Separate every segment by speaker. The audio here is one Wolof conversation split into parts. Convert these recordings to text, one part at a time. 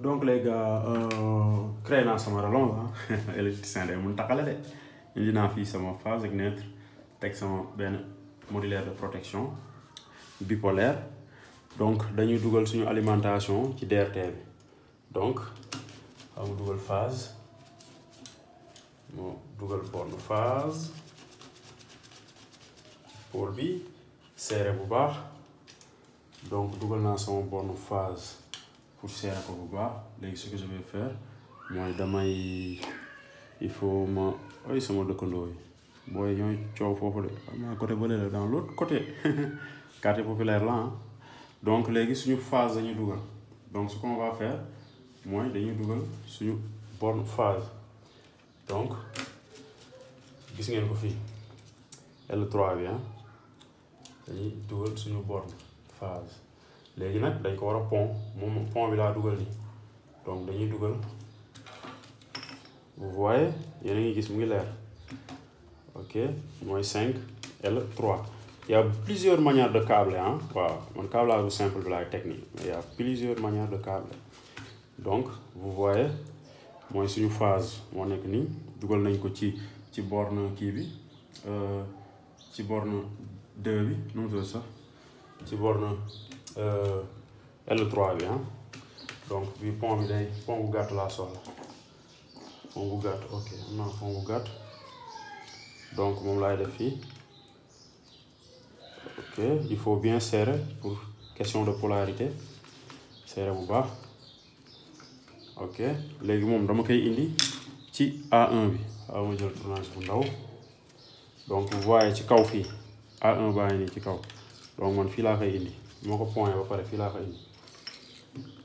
Speaker 1: Donc les gars, créé naa sama relance électricien day mun taxale de indi naa fii sama phase ak neutre teg sama benn modulaire de protection bipolaire donc dañuy dugal suñu alimentation ci DRT bi donc mu dugal phase mu dugal borne phase pôle bi serré bu baax donc dugal naa sama borne phase pour serrer ko bu baax léegi ce que je vais faire mooy damay il faut ma ay sama dëkkandoo yi booy ñooy coow foofu de xam naa côté bële la dans l'autre côté quartier populaire là donc léegi suñu phase dañuy dugal donc ce qu'on va faire mooy dañuy dugal suñu borne phase donc gis ngeen ko fii L3 bi dañuy dugal suñu borne phase léegi nag dañ ko war a pont moom pont bi laa dugal nii donc dañuy dugal vous voyez yéen a ngi gis mu ngi leer ok mooy 5 L3 il y a plusieurs manières de câbler waaw man câblage bu simple bi laay teg nii mais il y a plusieurs manières de câbler donc vous voyez mooy suñu phase moo nekk nii dugal nañ ko ci borne kii bi ci borne 2 bi nu mu tudd sax ci borne L3 bi donc bi pont bi day pont bu gàtt laa soxla pont bu gàtt ok am naa pont bu gàtt donc moom laay def fii ok il faut bien serrer pour question de polarité serrer bu baax ok léegi moom dama koy indi ci A1 bi waaw ma jël tournage bu ndaw donc vous voyez ci kaw fii A1 baa ngi nii ci kaw donc man fii laa koy indi moo ko point ba pare fii laa koy indi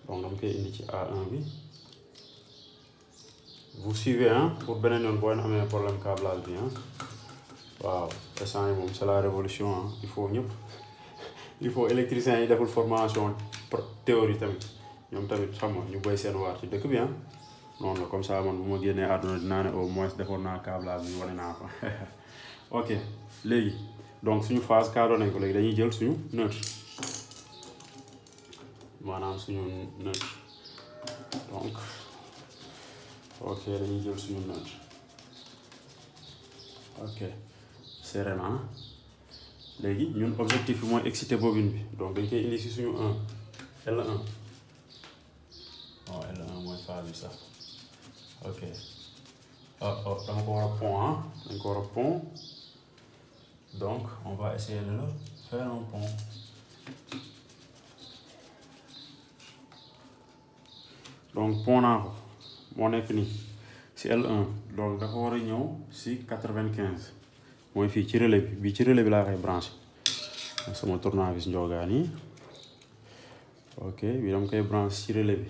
Speaker 1: donc dama koy indi ci A1 bi vous suivez pour beneen yoon boo leen amee problème câblage bi waaw instant yi moom c'est la révolution il faut ñëpp il faut électriciens yi deful formation théorie tamit ñoom tamit xam nga ñu boy seen waar ci dëkk bi noonu la comme ça man bu ma génnee àdduna dinaa ne au moins defoon naa câblage bi wane naa ko ok léegi donc suñu phase câble nañ ko léegi dañuy jël suñu neutre maanaam suñu neutre donc ok dañuy jël suñu neutre ok serré naa léegi ñun objectif bi mooy exciter bobine bi donc dañ koy indi si suñu L1 L1 mooy phase bi sax ok dama ko war a pont dañ ko war a pont donc on va essayer de le faire un pont donc pont naa ko moo nekk nii si L1 donc dafa war a ñëw si 95 mooy fii ci relais bi ci relais bi laa koy branché sama tournevis njogaan yi ok bi dama koy branché ci relais bi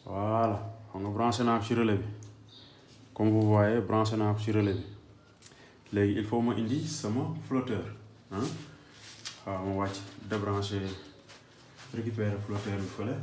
Speaker 1: voilà xam nga branché naa ko ci relais bi comme vous voyez branché naa ko ci relais bi léegi il faut ma indi sama flotteur waaw ma wàcc débranché récupérer flotteur bi fële